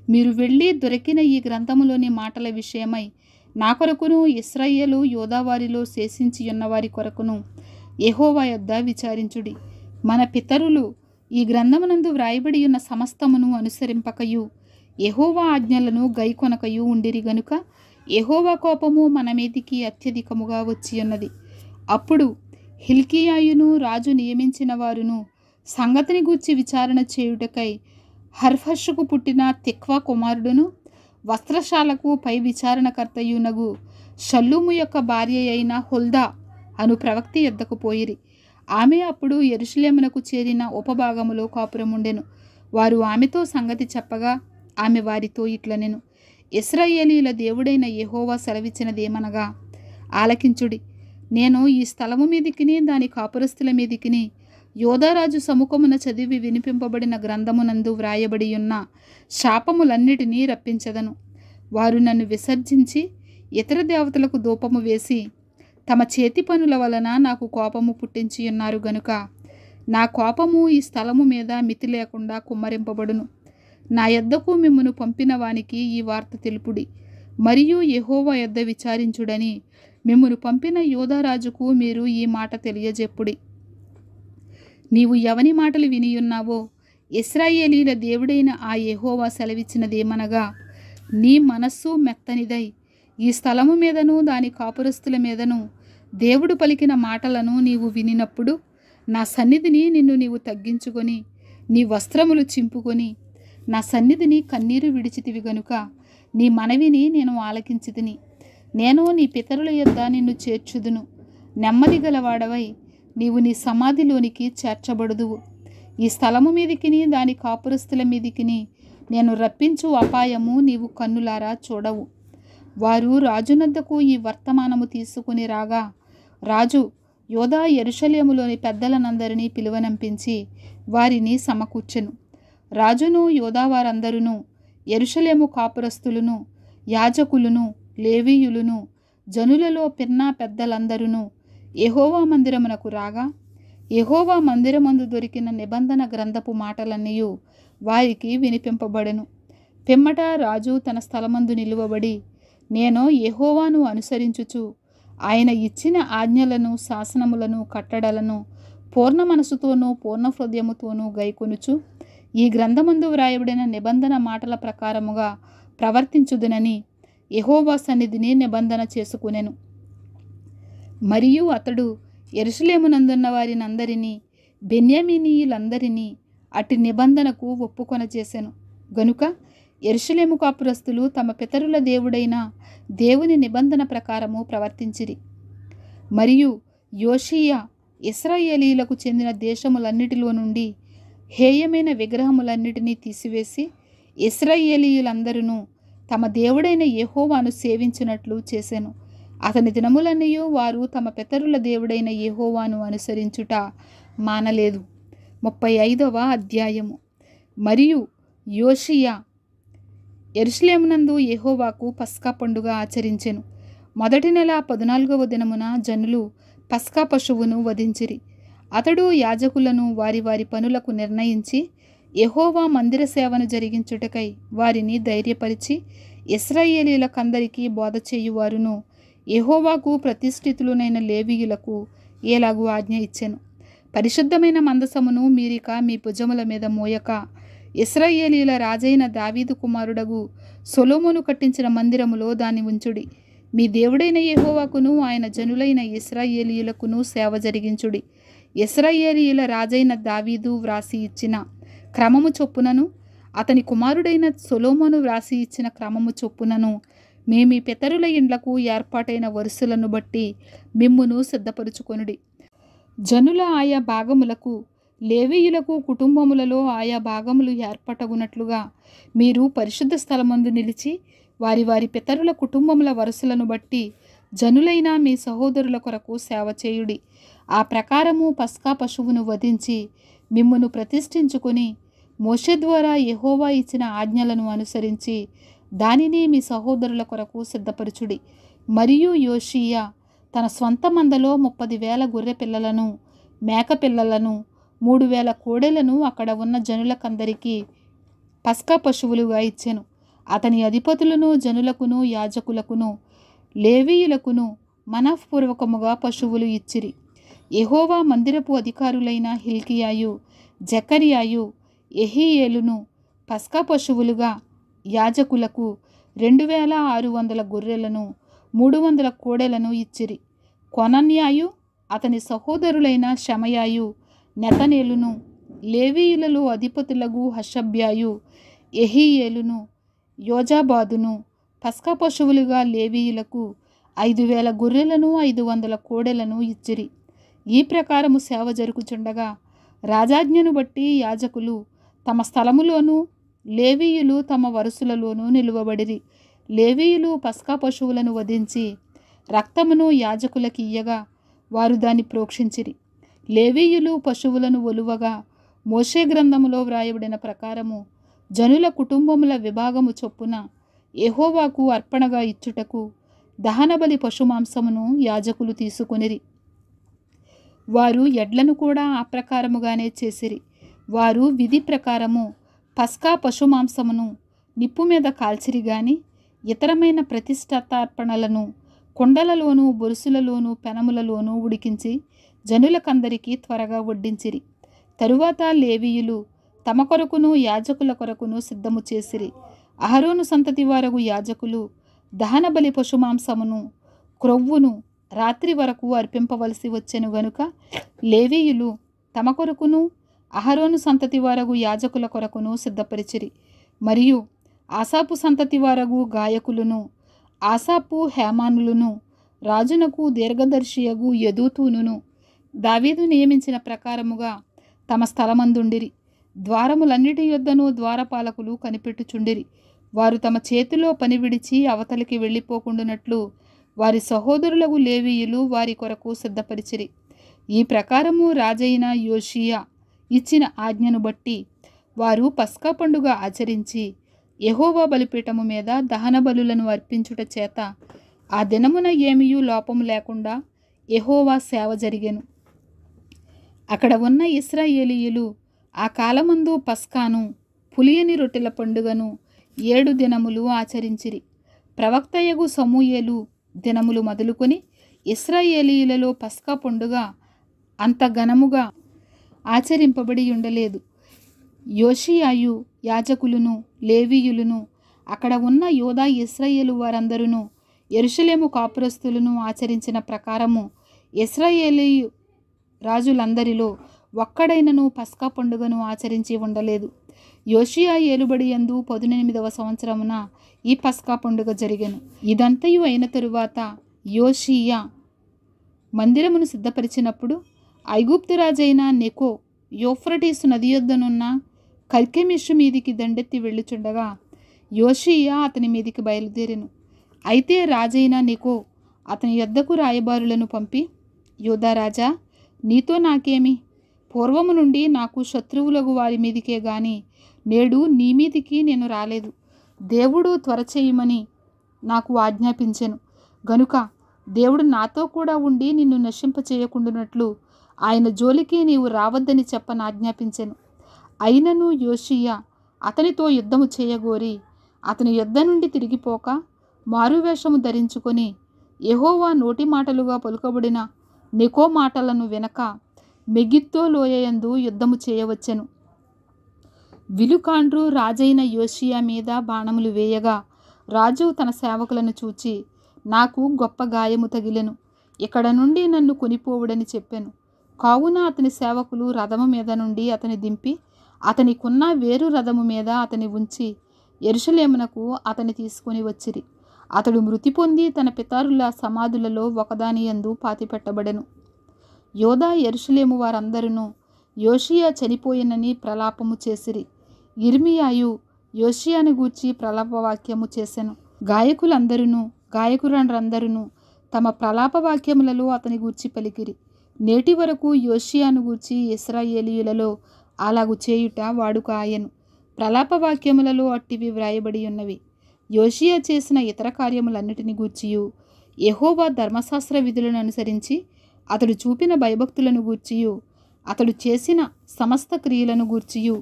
మీరు వెళ్ళి దొరికిన ఈ గ్రంథములోని మాటల విషయమై నా కొరకును ఇశ్రాయేలు యోధావారిలో శేషించి ఉన్నవారి కొరకును యెహోవా యొద్ద విచారించుడి. మన పితరులు ఈ గ్రంథమునందు వ్రాయబడి ఉన్న సమస్తమును అనుసరింపకయు యెహోవా ఆజ్ఞలను గైకొనకయు ఉండిరి గనుక యెహోవా కోపము మన మీదికి అత్యధికముగా వచ్చి ఉన్నది. అప్పుడు హిల్కియాయును రాజు నియమించిన వారును సంగతిని గూర్చి విచారణ చేయుటకై హర్హషుకు పుట్టిన తిక్వా కుమారుడును వస్త్రశాలకు పై విచారణకర్తయునగు షల్లూము యొక్క భార్య అయిన హుల్దా అను ప్రవక్త యొద్దకు పోయిరి. ఆమె అప్పుడు యెరూషలేమునకు చేరిన ఉపభాగములో కాపురముండెను. వారు ఆమెతో సంగతి చెప్పగా ఆమె వారితో ఇట్లనెను, ఇశ్రాయేలీల దేవుడైన యెహోవా సెలవిచ్చినదేమనగా, ఆలకించుడి. నేను ఈ స్థలము మీదికిని దాని కాపురస్తుల మీదికిని యోధారాజు సముఖమున చదివి వినిపింపబడిన గ్రంథమునందు వ్రాయబడి ఉన్న శాపములన్నిటినీ రప్పించదను. వారు నన్ను విసర్జించి ఇతర దేవతలకు ధూపము వేసి తమ చేతి పనుల వలన నాకు కోపము పుట్టించి ఉన్నారు గనుక నా కోపము ఈ స్థలము మీద మితి లేకుండా కుమ్మరింపబడును. నా యొద్దకు మిమ్మును పంపిన వానికి ఈ వార్త తెలుపుడి, మరియు యెహోవా యొద్ద విచారించుడని మిమ్మును పంపిన యోధారాజుకు మీరు ఈ మాట తెలియజెప్పుడి. నీవు ఎవని మాటలు వినియున్నావో ఇశ్రాయేలీల దేవుడైన ఆ యెహోవా సెలవిచ్చినదేమనగా, నీ మనస్సు మెత్తనిదై ఈ స్థలము మీదను దాని కాపురస్తుల మీదను దేవుడు పలికిన మాటలను నీవు వినినప్పుడు నా సన్నిధిని నీవు తగ్గించుకొని నీ వస్త్రములు చింపుకొని నా సన్నిధిని కన్నీరు విడిచితివి గనుక నీ మనవిని నేను ఆలకించితిని. నేను నీ పితరుల యొద్ద నిన్ను చేర్చుదును. నెమ్మది గలవాడవై నీవు నీ సమాధిలోనికి చేర్చబడుదువు. ఈ స్థలము మీదికిని దాని కాపురస్తుల మీదికిని నేను రప్పించు అపాయము నీవు కన్నులారా చూడవు. వారు రాజునద్దకు ఈ వర్తమానము తీసుకుని రాగా రాజు యోధా యెరూషలేములోని పెద్దలనందరినీ పిలువనంపించి వారిని సమకూర్చెను. రాజును యోధా వారందరును యెరూషలేము కాపురస్తులను యాజకులను లేవీయులను జనులలో పిన్నా పెద్దలందరూ యెహోవా మందిరమునకు రాగా యెహోవా మందిరమందు దొరికిన నిబంధన గ్రంథపు మాటలన్నీ వారికి వినిపింపబడెను. పిమ్మట రాజు తన స్థలమందు నిలువబడి నేను యెహోవాను అనుసరించుచు ఆయన ఇచ్చిన ఆజ్ఞలను శాసనములను కట్టడలను పూర్ణ మనసుతోనూ పూర్ణ హృదయముతోనూ గైకొనుచు ఈ గ్రంథమందు వ్రాయబడిన నిబంధన మాటల ప్రకారముగా ప్రవర్తించుదునని యెహోవా సన్నిధిని నిబంధన చేసుకునెను. మరియు అతడు యెరూషలేమునందున్న వారినందరినీ బెన్యామీనీయులందరినీ అట్టి నిబంధనకు ఒప్పుకొనచేసెను. గనుక యెరూషలేము కాపురస్తులు తమ పితరుల దేవుడైన దేవుని నిబంధన ప్రకారము ప్రవర్తించిరి. మరియు యోషీయా ఇశ్రాయేలీలకు చెందిన దేశములన్నిటిలో నుండి హేయమైన విగ్రహములన్నిటినీ తీసివేసి ఇశ్రాయేలీయులందరూ తమ దేవుడైన యెహోవాను సేవించినట్లు చేసెను. అతని దినములన్నీ వారు తమ పితరుల దేవుడైన యెహోవాను అనుసరించుట మానలేదు. 35వ అధ్యాయము. మరియు యోషీయా యెరూషలేమునందు యెహోవాకు పస్కా పండుగ ఆచరించెను. మొదటి నెల 14వ దినమున జనులు పస్కా పశువును వధించిరి. అతడు యాజకులను వారి వారి పనులకు నిర్ణయించి యెహోవా మందిర సేవను జరిగించుటకై వారిని ధైర్యపరిచి ఇశ్రాయేలీలకందరికీ బోధ చేయువారును యెహోవాకు ప్రతిష్ఠితులైన లేవీయులకు ఏలాగు ఆజ్ఞ ఇచ్చెను. పరిశుద్ధమైన మందసమును మీరిక మీ భుజముల మీద మోయక ఇశ్రాయేలీల రాజైన దావీదు కుమారుడగు సొలొమోను కట్టించిన మందిరములో దాన్ని ఉంచుడి. మీ దేవుడైన యెహోవాకును ఆయన జనులైన ఇశ్రాయేలీయులకును సేవ జరిగించుడి. ఇశ్రాయేలీయుల రాజైన దావీదు వ్రాసి ఇచ్చిన క్రమము చొప్పునను అతని కుమారుడైన సొలొమోను వ్రాసి ఇచ్చిన క్రమము చొప్పునను మీ పితరుల ఇండ్లకు ఏర్పాటైన వరుసలను బట్టి మిమ్మును సిద్ధపరుచుకొనుడి. జనుల ఆయా భాగములకు లేవీయులకు కుటుంబములలో ఆయా భాగములు ఏర్పటగునట్లుగా మీరు పరిశుద్ధ స్థలమందు నిలిచి వారి వారి పితరుల కుటుంబముల వరుసలను బట్టి జనులైన మీ సహోదరుల కొరకు సేవ చేయుడి. ఆ ప్రకారము పస్కా పశువును వధించి మిమ్మును ప్రతిష్ఠించుకొని మోషే ద్వారా యెహోవా ఇచ్చిన ఆజ్ఞలను అనుసరించి దానిని మీ సహోదరుల కొరకు సిద్ధపరచుడి. మరియు యోషీయా తన స్వంత మందలో 30,000 గొర్రె పిల్లలను మేక పిల్లలను 3,000 కోడెలను అక్కడ ఉన్న జనులకందరికీ పస్కా పశువులుగా ఇచ్చెను. అతని అధిపతులను జనులకును యాజకులకును లేవీయులకును మనఃపూర్వకముగా పశువులు ఇచ్చిరి. యెహోవా మందిరపు అధికారులైన హిల్కియాయు జకర్యాయు యెహీయేలును పస్కా పశువులుగా యాజకులకు 2,600 గొర్రెలను 300 కోడెలను ఇచ్చిరి. కొనన్యాయు అతని సహోదరులైన షమయాయు నెతనేలును లేవీయులలో అధిపతులగు హషబ్యాయు యెహీయేలును యోజాబాదును పస్కా పశువులుగా లేవీయులకు 5,000 గొర్రెలను 500 కోడెలను ఇచ్చిరి. ఈ ప్రకారము సేవ జరుగుచుండగా రాజాజ్ఞను బట్టి యాజకులు తమ స్థలములోను లేవీయులు తమ వరుసలలోనూ నిలువబడిరి. లేవీయులు పస్కా పశువులను వధించి రక్తమును యాజకులకి ఇయ్యగా వారు దాన్ని ప్రోక్షించిరి. లేవీయులు పశువులను ఒలువగా మోషే గ్రంథములో వ్రాయబడిన ప్రకారము జనుల కుటుంబముల విభాగము చొప్పున యెహోవాకు అర్పణగా ఇచ్చుటకు దహనబలి పశుమాంసమును యాజకులు తీసుకొనిరి. వారు ఎడ్లను కూడా ఆ ప్రకారముగానే చేసిరి. వారు విధి ప్రకారము పస్కా పశుమాంసమును నిప్పు మీద కాల్చిరి గాని ఇతరమైన ప్రతిష్ఠాతార్పణలను కొండలలోనూ బొరుసులలోనూ పెనములలోనూ ఉడికించి జనులకందరికీ త్వరగా వడ్డించిరి. తరువాత లేవీయులు తమ కొరకును యాజకుల కొరకును సిద్ధము చేసిరి. అహరోను సంతతి వారగు యాజకులు దహనబలి పశుమాంసమును క్రొవ్వును రాత్రి వరకు అర్పింపవలసి వచ్చెను గనుక లేవీయులు తమ కొరకును అహరోను సంతతి వారగు యాజకుల కొరకును సిద్ధపరిచిరి. మరియు ఆసాపు సంతతి వారగు గాయకులను ఆసాపు హేమానులను రాజునకు దీర్ఘదర్శియగు యెదూతూనును దావీదు నియమించిన ప్రకారముగా తమ స్థలమందుండిరి. ద్వారములన్నిటి యొద్దను ద్వారపాలకులు కనిపెట్టుచుండిరి. వారు తమ చేతిలో పని విడిచి అవతలికి వెళ్ళిపోకుండానట్లు వారి సహోదరులకు లేవీయులు వారి కొరకు సిద్ధపరిచిరి. ఈ ప్రకారము రాజైన యోషియా ఇచ్చిన ఆజ్ఞను బట్టి వారు పస్కా పండుగ ఆచరించి యెహోవా బలిపీఠము మీద దహన బలులను అర్పించుట చేత ఆ దినమున ఏమీయూ లోపము లేకుండా యెహోవా సేవ జరిగెను. అక్కడ ఉన్న ఇశ్రాయేలీయులు ఆ కాలమందు పస్కాను పులియని రొట్టెల పండుగను 7 దినములు ఆచరించిరి. ప్రవక్తయగు సమూయేలు దినములు మొదలుకొని ఇశ్రాయేలీయులలో పస్కా పండుగ అంత ఘనముగా ఆచరింపబడి ఉండలేదు. యోషియాయు యాజకులను లేవీయులను అక్కడ ఉన్న యూదా ఇశ్రాయేలు వారందరూ యెరూషలేము కాపురస్తులను ఆచరించిన ప్రకారము ఇశ్రాయేలీయు రాజులందరిలో ఒక్కడైనను పస్కా పండుగను ఆచరించి ఉండలేదు. యోషియా ఏలుబడి యందు 18వ సంవత్సరమున ఈ పస్కా పండుగ జరిగెను. ఇదంతయు అయిన తరువాత యోషియా మందిరమును సిద్ధపరిచినప్పుడు ఐగుప్తు రాజైన నెకో యూఫ్రటీసు నది యొద్దనున్న కర్కెమిషు మీదికి దండెత్తి వెళ్ళుచుండగా యోషియా అతని మీదికి బయలుదేరెను. అయితే రాజైన నెకో అతని యొద్దకు రాయబారులను పంపి, యూదా రాజా, నీతో నాకేమి? పూర్వము నుండి నాకు శత్రువులకు వారి మీదికే గాని నేడు నీ మీదికి నేను రాలేదు. దేవుడు త్వరచేయమని నాకు ఆజ్ఞాపించెను గనుక దేవుడు నాతో కూడా ఉండి నిన్ను నశింపచేయకుండునట్లు ఆయన జోలికి నీవు రావద్దని చెప్పని ఆజ్ఞాపించెను. అయినను యోషియా అతనితో యుద్ధము చేయగోరి అతని యుద్ధ నుండి తిరిగిపోక మారువేషము ధరించుకొని యెహోవా నోటి మాటలుగా పలుకబడిన నెకో మాటలను వినక మెగిద్దో లోయయందు యుద్ధము చేయవచ్చెను. విలుకాండ్రు రాజైన యోషియా మీద బాణములు వేయగా రాజు తన సేవకులను చూచి, నాకు గొప్ప గాయము తగిలెను, ఇక్కడ నుండి నన్ను కొనిపోవుడని చెప్పాను. కావున అతని సేవకులు రథము మీద నుండి అతని దింపి అతనికున్న వేరు రథము మీద అతని ఉంచి యెరూషలేమునకు అతని తీసుకొని వచ్చిరి. అతడు మృతి పొంది తన పితరుల సమాధులలో ఒకదాని యందు పాతిపెట్టబడెను. యోదా యెరూషలేము వారందరూ యోషియా చనిపోయినని ప్రలాపము చేసిరి. యిర్మీయాయు యోషియాను గూర్చి ప్రలాపవాక్యము చేసెను. గాయకులందరూ తమ ప్రలాపవాక్యములలో అతని గూర్చి పలికిరి. నేటి వరకు యోషియాను గూర్చి ఇశ్రాయేలీయులలో అలాగు చేయుట వాడుక ఆయను. ప్రలాపవాక్యములలో అట్టివి వ్రాయబడి ఉన్నవి. యోషియా చేసిన ఇతర కార్యములన్నిటిని గూర్చియు యెహోవా ధర్మశాస్త్ర విధులను అనుసరించి అతడు చూపిన భయభక్తులను గూర్చియు అతడు చేసిన సమస్త క్రియలను గూర్చియు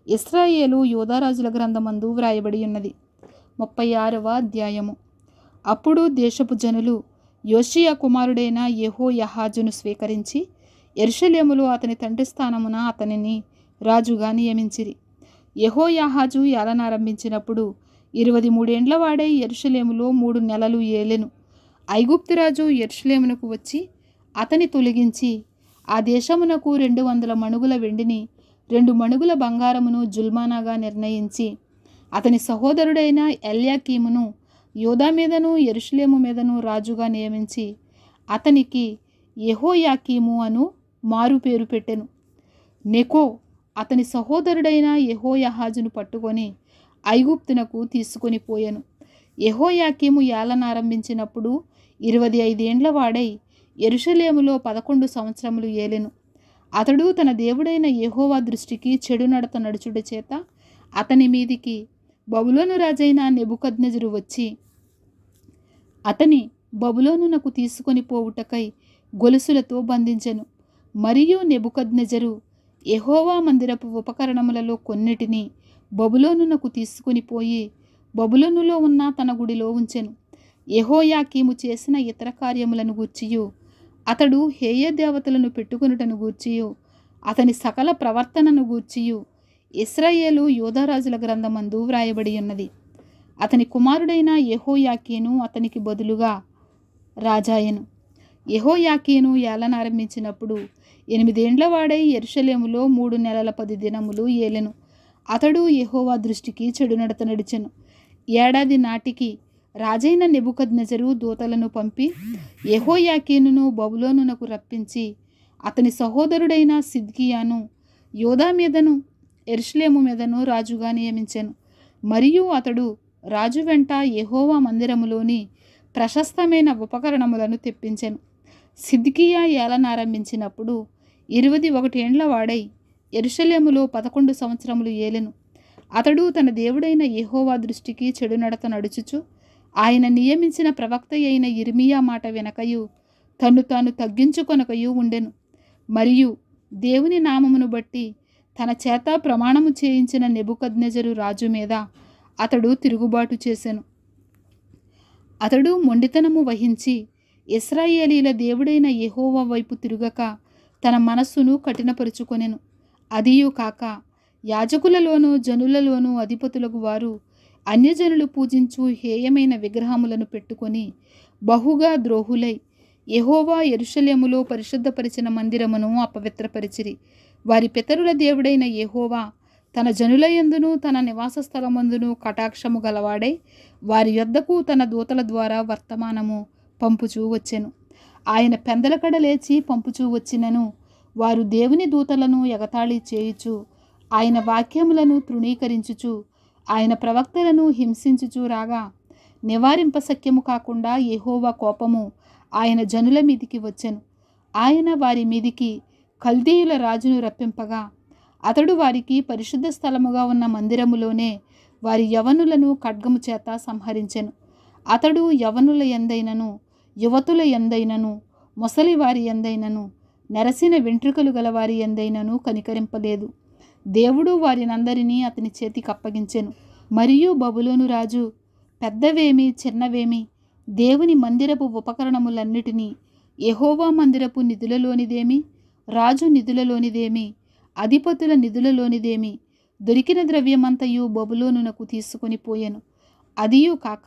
ఇశ్రాయేలు యోధారాజుల గ్రంథమందు వ్రాయబడి ఉన్నది. 36వ అధ్యాయము. అప్పుడు దేశపు జనులు యోషియా కుమారుడైన యెహోయాహాజును స్వీకరించి యెరూషలేములో అతని తండ్రి స్థానమున అతనిని రాజుగా నియమించిరి. యెహోయాహాజు ఏలనారంభించినప్పుడు 23 ఏండ్ల వాడై యెరూషలేములో 3 నెలలు ఏలెను. ఐగుప్తురాజు యెరూషలేమునకు వచ్చి అతని తొలగించి ఆ దేశమునకు 200 మణుగుల వెండిని 2 మణుగుల బంగారమును జుల్మానాగా నిర్ణయించి అతని సహోదరుడైన ఎల్యాకీమును యూదా మీదను యెరూషలేము మీదను రాజుగా నియమించి అతనికి యెహోయాకీము అను మారు పేరు పెట్టెను. నెకో అతని సహోదరుడైన యెహోయాహాజును పట్టుకొని ఐగుప్తునకు తీసుకొని పోయెను. యెహోయాకీము ఏలనారంభించినప్పుడు 25 ఏండ్ల వాడై యెరూషలేములో 11 సంవత్సరములు ఏలెను. అతడు తన దేవుడైన యెహోవా దృష్టికి చెడు నడత నడుచుట చేత అతని మీదికి బబులోను రాజైన నెబుకద్నెజరు వచ్చి అతని బబులోనునకు తీసుకొని పోవుటకై గొలుసులతో బంధించెను. మరియు నెబుకద్నెజరు యెహోవా మందిరపు ఉపకరణములలో కొన్నిటిని బబులోనునకు తీసుకొని పోయి బబులోనులో ఉన్న తన గుడిలో ఉంచెను. యెహోయాకీము చేసిన ఇతర కార్యములను గూర్చియు అతడు హేయ దేవతలను పెట్టుకొనుటను గూర్చియు అతని సకల ప్రవర్తనను గూర్చియు ఇశ్రాయేలు యోధారాజుల గ్రంథమందు వ్రాయబడి ఉన్నది. అతని కుమారుడైన యెహోయాకీను అతనికి బదులుగా రాజాయెను. యెహోయాకీను ఏలనారంభించినప్పుడు 8 ఏండ్ల వాడై యెరూషలేములో 3 నెలల 10 దినములు ఏలెను. అతడు యెహోవా దృష్టికి చెడు నడత నడిచెను. ఏడాది నాటికి రాజైన నెబుకద్నెజరు దూతలను పంపి యెహోయాకీనును బబులోనునకు రప్పించి అతని సహోదరుడైన సిద్కియాను యోధా మీదను యెరూషలేము మీదను రాజుగా నియమించెను. మరియు అతడు రాజు వెంట యెహోవా మందిరములోని ప్రశస్తమైన ఉపకరణములను తెప్పించెను. సిద్కియా ఏలనారంభించినప్పుడు 21 ఏండ్ల వాడై యెరూషలేములో 11 సంవత్సరములు ఏలెను. అతడు తన దేవుడైన యెహోవా దృష్టికి చెడు నడత నడుచుచు ఆయన నియమించిన ప్రవక్త అయిన యిర్మీయా మాట వెనకయు తన్ను తాను తగ్గించుకొనకయు ఉండెను. మరియు దేవుని నామమును బట్టి తన చేత ప్రమాణము చేయించిన నెబుకద్నెజరు రాజు మీద అతడు తిరుగుబాటు చేసెను. అతడు మొండితనము వహించి ఇశ్రాయేలీల దేవుడైన యెహోవా వైపు తిరుగక తన మనస్సును కఠినపరుచుకొనెను. అదియు కాక యాజకులలోనూ జనులలోనూ అధిపతులకు వారు అన్యజనులు పూజించు హేయమైన విగ్రహములను పెట్టుకొని బహుగా ద్రోహులై యెహోవా యెరూషలేములో పరిశుద్ధపరిచిన మందిరమును అపవిత్రపరిచిరి. వారి పితరుల దేవుడైన యెహోవా తన జనులయందును తన నివాస స్థలమందును కటాక్షము గలవాడై వారి యొద్దకు తన దూతల ద్వారా వర్తమానము పంపుచూ వచ్చెను. ఆయన పెందలకడ లేచి పంపుచూ వచ్చినను వారు దేవుని దూతలను ఎగతాళి చేయుచు ఆయన వాక్యములను తృణీకరించుచు ఆయన ప్రవక్తలను హింసించుచూ రాగా నివారింపశక్యము కాకుండా యెహోవా కోపము ఆయన జనుల మీదికి వచ్చెను. ఆయన వారి మీదికి కల్దీయుల రాజును రప్పింపగా అతడు వారికి పరిశుద్ధ స్థలముగా ఉన్న మందిరములోనే వారి యవనులను ఖడ్గము చేత సంహరించెను. అతడు యవనుల యందైనను యువతుల యందైనను ముసలి వారి యందైనను నెరసిన వెంట్రుకలు గల వారి యందైనను కనికరింపలేదు. దేవుడు వారినందరినీ అతని చేతికి అప్పగించెను. మరియు బబులోను రాజు పెద్దవేమి చిన్నవేమి దేవుని మందిరపు ఉపకరణములన్నిటినీ యెహోవా మందిరపు నిధులలోనిదేమి రాజు నిధులలోనిదేమి అధిపతుల నిధులలోనిదేమి దొరికిన ద్రవ్యమంతయు బబులోనునకు తీసుకొని పోయెను. అదియు కాక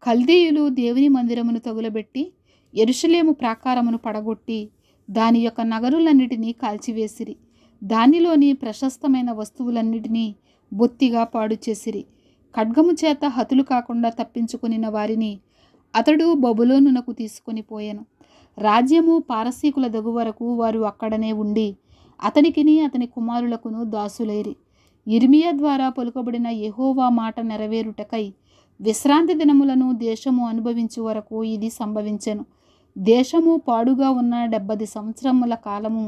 కల్దీయులు దేవుని మందిరమును తగులబెట్టి యెరూషలేము ప్రాకారమును పడగొట్టి దాని యొక్క నగరులన్నిటినీ కాల్చివేసిరి. దానిలోని ప్రశస్తమైన వస్తువులన్నిటినీ బొత్తిగా పాడు చేసిరి. ఖడ్గము చేత హతులు కాకుండా తప్పించుకొనిన వారిని అతడు బబులోనునకు తీసుకొని పోయెను. రాజ్యము పారసీకుల దగు వరకు వారు అక్కడనే ఉండి అతనికిని అతని కుమారులకును దాసులైరి. యిర్మీయా ద్వారా పలుకబడిన యెహోవా మాట నెరవేరుటకై విశ్రాంతి దినములను దేశము అనుభవించు వరకు ఇది సంభవించెను. దేశము పాడుగా ఉన్న 70 సంవత్సరముల కాలము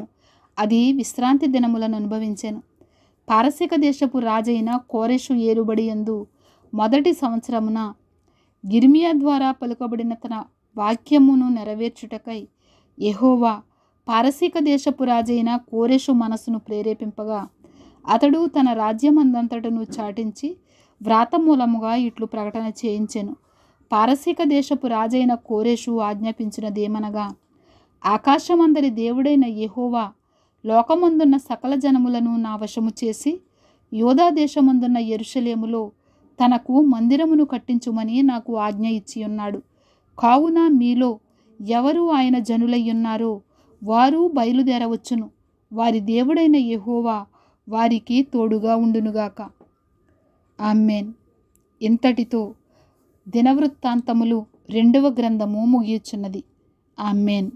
అది విశ్రాంతి దినములను అనుభవించెను. పారసీక దేశపు రాజైన కోరెషు ఏలుబడి యందు మొదటి సంవత్సరమున యిర్మీయా ద్వారా పలుకబడిన తన వాక్యమును నెరవేర్చుటకై యెహోవా పారసీక దేశపు రాజైన కోరెషు మనసును ప్రేరేపింపగా అతడు తన రాజ్యమందంతటను చాటించి వ్రాత మూలముగా ఇట్లు ప్రకటన చేయించెను. పారసీక దేశపు రాజైన కోరెషు ఆజ్ఞాపించినదేమనగా, ఆకాశమందరి దేవుడైన యెహోవా లోకమందున్న సకల జనములను నా వశము చేసి యోధా దేశమందున్న యెరూషలేములో తనకు మందిరమును కట్టించుమని నాకు ఆజ్ఞ ఇచ్చి ఉన్నాడు. కావున మీలో ఎవరు ఆయన జనులయ్యున్నారో వారు బయలుదేరవచ్చును. వారి దేవుడైన యెహోవా వారికి తోడుగా ఉండునుగాక. ఆమేన్. ఇంతటితో దినవృత్తాంతములు 2వ గ్రంథము ముగియుచున్నది. ఆమేన్.